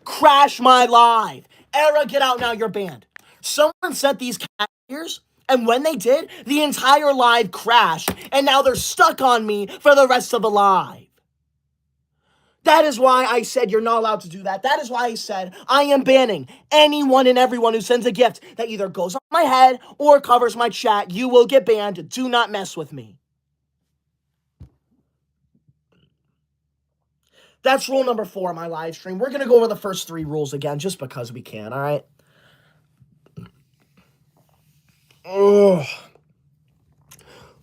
Crash my live. Era, get out now, you're banned. Someone sent these cat ears, and when they did, the entire live crashed, and now they're stuck on me for the rest of the live. That is why I said you're not allowed to do that. That is why I said I am banning anyone and everyone who sends a gift that either goes on my head or covers my chat. You will get banned. Do not mess with me. That's rule number 4 of my live stream. We're going to go over the first 3 rules again just because we can, all right? Ugh.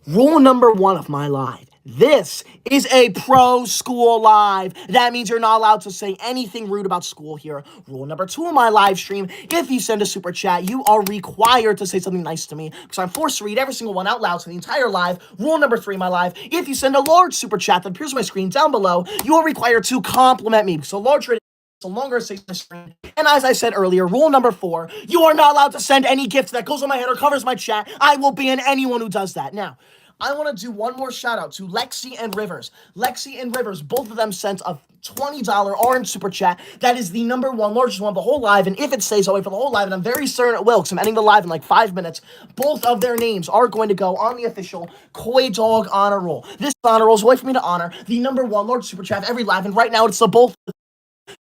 Rule number 1 of my live. This is a pro school live. That means you're not allowed to say anything rude about school here. Rule number 2 of my live stream, if you send a super chat, you are required to say something nice to me because I'm forced to read every single one out loud to the entire live. Rule number 3 of my live, if you send a large super chat that appears on my screen down below, you are required to compliment me. So large rating, so longer it stays on the screen. And as I said earlier, rule number 4, you are not allowed to send any gift that goes on my head or covers my chat. I will ban anyone who does that. Now, I want to do one more shout out to Lexi and Rivers. Lexi and Rivers, both of them sent a $20 orange super chat. That is the number 1 largest one of the whole live. And if it stays that way for the whole live, and I'm very certain it will, because I'm ending the live in like 5 minutes, both of their names are going to go on the official Koydog honor roll. This honor roll is a way for me to honor the number 1 large super chat of every live. And right now it's the both.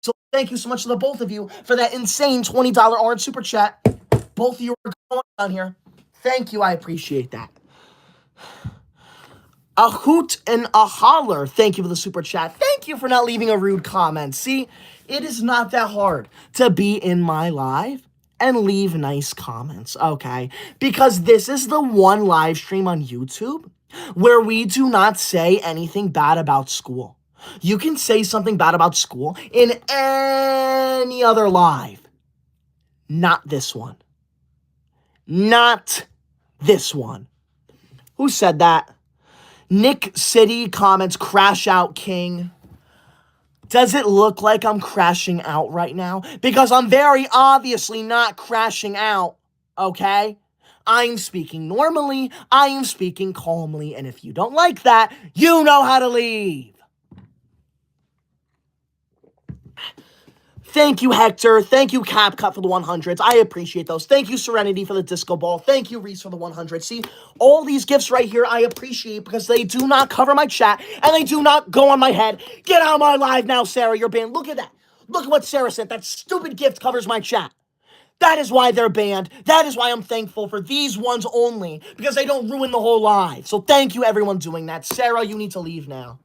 So thank you so much to the both of you for that insane $20 orange super chat. Both of you are going on here. Thank you. I appreciate that. A hoot and a holler. Thank you for the super chat. Thank you for not leaving a rude comment. See, it is not that hard to be in my live and leave nice comments, okay? Because this is the one live stream on YouTube where we do not say anything bad about school. You can say something bad about school in any other live. Not this one. Not this one. Who said that? Nick City comments, crash out king. Does it look like I'm crashing out right now? Because I'm very obviously not crashing out, okay? I'm speaking normally, I am speaking calmly, and if you don't like that, you know how to leave. Thank you, Hector. Thank you, CapCut, for the 100s. I appreciate those. Thank you, Serenity, for the disco ball. Thank you, Reese, for the 100. See, all these gifts right here I appreciate because they do not cover my chat and they do not go on my head. Get out of my live now, Sarah. You're banned. Look at that. Look at what Sarah sent. That stupid gift covers my chat. That is why they're banned. That is why I'm thankful for these ones only because they don't ruin the whole live. So thank you, everyone, doing that. Sarah, you need to leave now.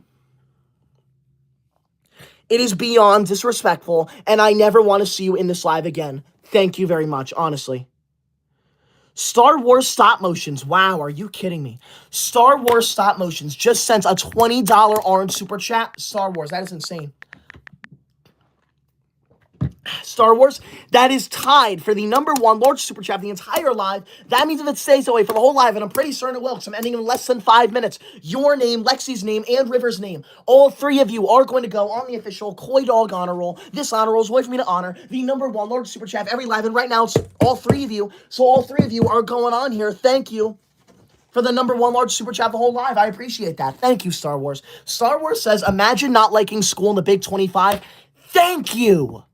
It is beyond disrespectful, and I never want to see you in this live again. Thank you very much, honestly. Star Wars stop motions. Wow, are you kidding me? Star Wars stop motions just sent a $20 orange super chat. Star Wars, that is insane. Star Wars, that is tied for the number 1 large super chat of the entire live. That means if it stays that way for the whole live, and I'm pretty certain it will because I'm ending in less than 5 minutes, your name, Lexi's name, and River's name, all 3 of you are going to go on the official Koydog honor roll. This honor roll is a way for me to honor the number 1 large super chat of every live, and right now it's all 3 of you. So all 3 of you are going on here. Thank you for the number 1 large super chat of the whole live. I appreciate that. Thank you, Star Wars. Star Wars says, imagine not liking school in the Big 25. Thank you.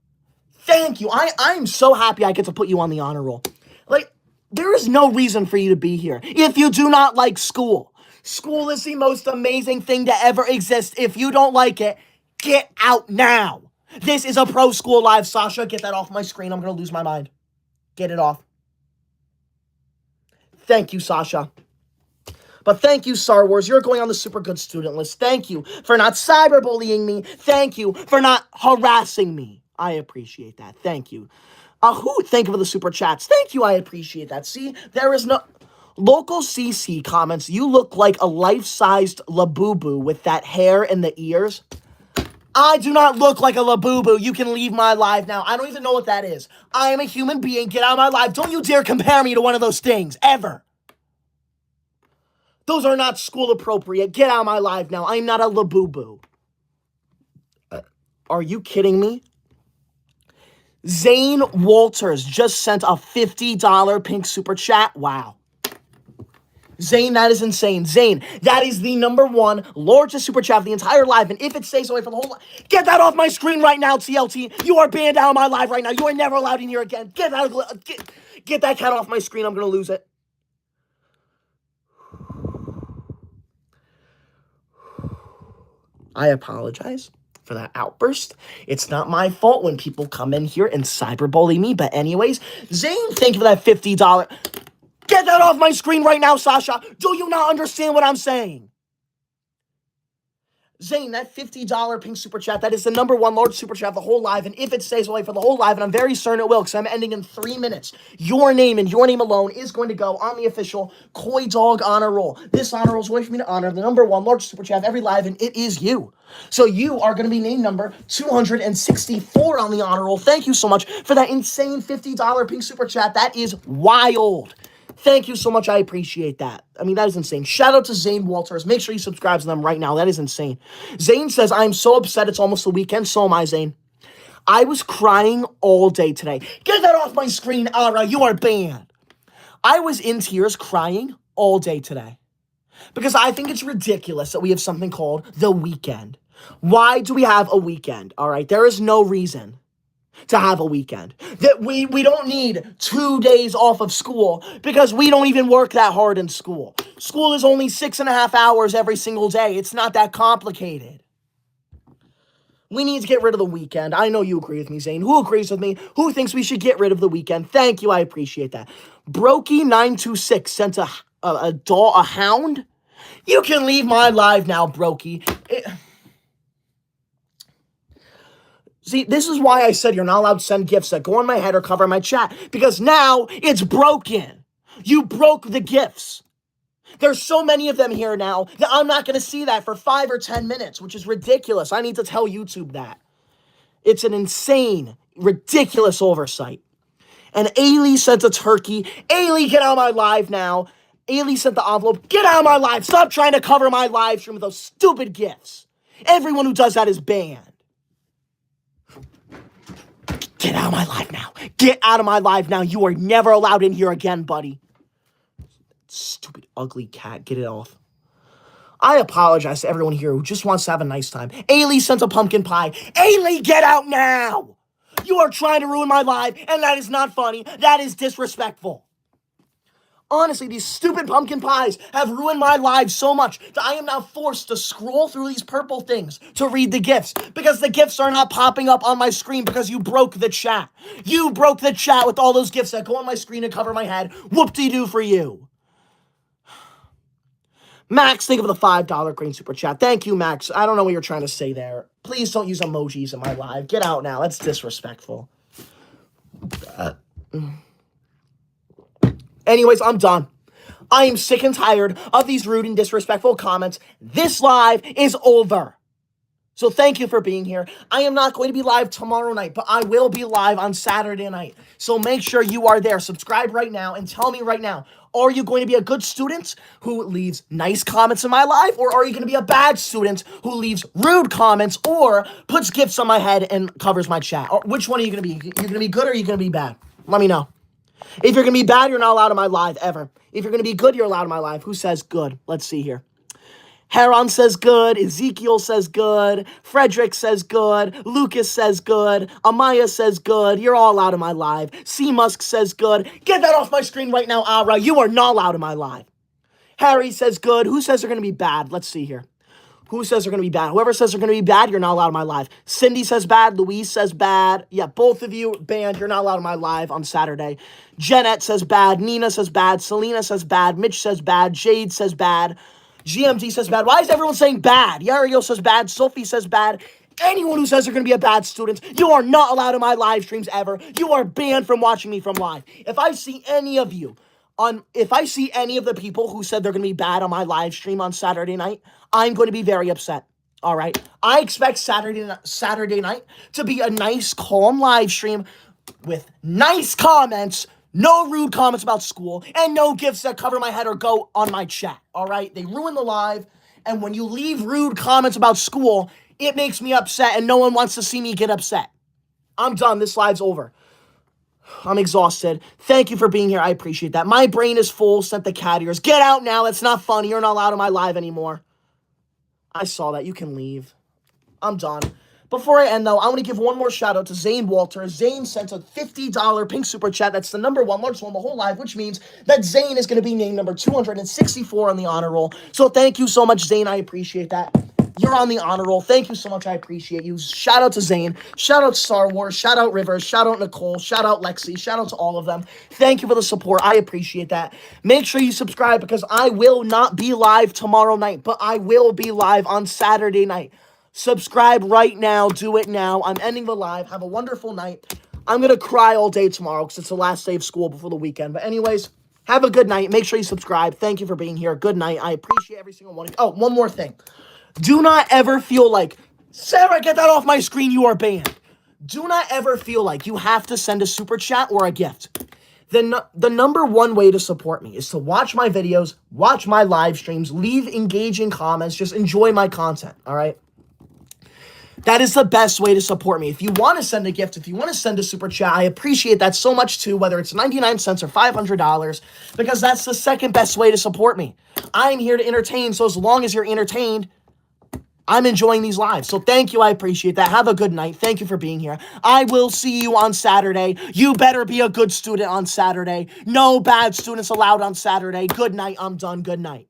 Thank you. I'm so happy I get to put you on the honor roll. Like, there is no reason for you to be here if you do not like school. School is the most amazing thing to ever exist. If you don't like it, get out now. This is a pro school live. Sasha, get that off my screen. I'm going to lose my mind. Get it off. Thank you, Sasha. But thank you, Star Wars. You're going on the super good student list. Thank you for not cyberbullying me. Thank you for not harassing me. I appreciate that. Thank you. Thank you for the super chats. Thank you. I appreciate that. See, there is no... Local CC comments, you look like a life-sized Labubu with that hair and the ears. I do not look like a Labubu. You can leave my live now. I don't even know what that is. I am a human being. Get out of my live. Don't you dare compare me to one of those things. Ever. Those are not school appropriate. Get out of my live now. I'm not a Labubu. Are you kidding me? Zane Walters just sent a $50 pink super chat. Wow. Zane, that is insane. Zane, that is the number one largest super chat of the entire live. And if it stays away for the whole live, get that off my screen right now, TLT. You are banned out of my live right now. You are never allowed in here again. Get that cat off my screen. I'm going to lose it. I apologize for that outburst. It's not my fault when people come in here and cyberbully me. But anyways, Zane, thank you for that $50. Get that off my screen right now, Sasha. Do you not understand what I'm saying? Zane, that $50 pink super chat, that is the number one large super chat of the whole live. And if it stays away for the whole live, and I'm very certain it will, because I'm ending in 3 minutes, your name and your name alone is going to go on the official Koydog honor roll. This honor roll is a way for me to honor the number one large super chat of every live, and it is you. So you are going to be named number 264 on the honor roll. Thank you so much for that insane $50 pink super chat. That is wild. Thank you so much. I appreciate that. I mean, that is insane. Shout out to Zane Walters. Make sure you subscribe to them right now. That is insane. Zane says, I'm so upset it's almost the weekend. So am I, Zane. I was crying all day today. Get that off my screen, Ara. You are banned. I was in tears crying all day today because I think it's ridiculous that we have something called the weekend. Why do we have a weekend? All right. There is no reason to have a weekend. That we don't need 2 days off of school because we don't even work that hard in school. School is only 6.5 hours every single day. It's not that complicated. We need to get rid of the weekend. I know you agree with me, Zane. Who agrees with me? Who thinks we should get rid of the weekend? Thank you. I appreciate that. Brokey926 sent a hound. You can leave my live now, Brokey. See, this is why I said you're not allowed to send gifts that go on my head or cover my chat, because now it's broken. You broke the gifts. There's so many of them here now that I'm not going to see that for 5 or 10 minutes, which is ridiculous. I need to tell YouTube that. It's an insane, ridiculous oversight. And Ailey sent a turkey. Ailey, get out of my live now. Ailey sent the envelope. Get out of my live. Stop trying to cover my live stream with those stupid gifts. Everyone who does that is banned. Get out of my live now. Get out of my live now. You are never allowed in here again, buddy. Stupid, ugly cat. Get it off. I apologize to everyone here who just wants to have a nice time. Ailey sent a pumpkin pie. Ailey, get out now. You are trying to ruin my live, and that is not funny. That is disrespectful. Honestly, these stupid pumpkin pies have ruined my life so much that I am now forced to scroll through these purple things to read the gifts because the gifts are not popping up on my screen because you broke the chat. You broke the chat with all those gifts that go on my screen and cover my head. Whoop-de-doo for you. Max, think of the $5 green super chat. Thank you, Max. I don't know what you're trying to say there. Please don't use emojis in my live. Get out now. That's disrespectful. Anyways, I'm done. I am sick and tired of these rude and disrespectful comments. This live is over. So thank you for being here. I am not going to be live tomorrow night, but I will be live on Saturday night. So make sure you are there. Subscribe right now and tell me right now, are you going to be a good student who leaves nice comments in my live, or are you going to be a bad student who leaves rude comments or puts gifts on my head and covers my chat? Or which one are you going to be? You're going to be good or are you going to be bad? Let me know. If you're going to be bad, you're not allowed in my live ever. If you're going to be good, you're allowed in my live. Who says good? Let's see here. Heron says good. Ezekiel says good. Frederick says good. Lucas says good. Amaya says good. You're all allowed in my live. C. Musk says good. Get that off my screen right now, Ara. You are not allowed in my live. Harry says good. Who says they're going to be bad? Let's see here. Who says they're going to be bad? Whoever says they're going to be bad, you're not allowed in my live. Cindy says bad. Louise says bad. Yeah, both of you banned. You're not allowed in my live on Saturday. Jeanette says bad. Nina says bad. Selena says bad. Mitch says bad. Jade says bad. GMT says bad. Why is everyone saying bad? Yario says bad. Sophie says bad. Anyone who says they're going to be a bad student, you are not allowed in my live streams ever. You are banned from watching me from live. If I see any of you if I see any of the people who said they're going to be bad on my live stream on Saturday night, I'm going to be very upset. All right. I expect Saturday night to be a nice, calm live stream with nice comments, no rude comments about school, and no gifts that cover my head or go on my chat. All right. They ruin the live. And when you leave rude comments about school, it makes me upset and no one wants to see me get upset. I'm done. This live's over. I'm exhausted. Thank you for being here. I appreciate that. My brain is full. Sent the cat ears. Get out now. That's not funny. You're not allowed in my live anymore. I saw that. You can leave. I'm done. Before I end, though, I want to give one more shout out to Zane Walter. Zane sent a $50 pink super chat. That's the number one largest one the whole live, which means that Zane is going to be named number 264 on the honor roll. So thank you so much, Zane. I appreciate that. You're on the honor roll. Thank you so much. I appreciate you. Shout out to Zane. Shout out Star Wars. Shout out Rivers. Shout out Nicole. Shout out Lexi. Shout out to all of them. Thank you for the support. I appreciate that. Make sure you subscribe because I will not be live tomorrow night, but I will be live on Saturday night. Subscribe right now. Do it now. I'm ending the live. Have a wonderful night. I'm going to cry all day tomorrow because it's the last day of school before the weekend. But anyways, have a good night. Make sure you subscribe. Thank you for being here. Good night. I appreciate every single one of you. Oh, one more thing. Do not ever feel like, Sarah, get that off my screen. You are banned. Do not ever feel like you have to send a super chat or a gift. The number one way to support me is to watch my videos, watch my live streams, leave engaging comments, just enjoy my content, all right? That is the best way to support me. If you want to send a gift, if you want to send a super chat, I appreciate that so much too, whether it's 99 cents or $500, because that's the second best way to support me. I'm here to entertain, so as long as you're entertained, I'm enjoying these lives. So thank you. I appreciate that. Have a good night. Thank you for being here. I will see you on Saturday. You better be a good student on Saturday. No bad students allowed on Saturday. Good night. I'm done. Good night.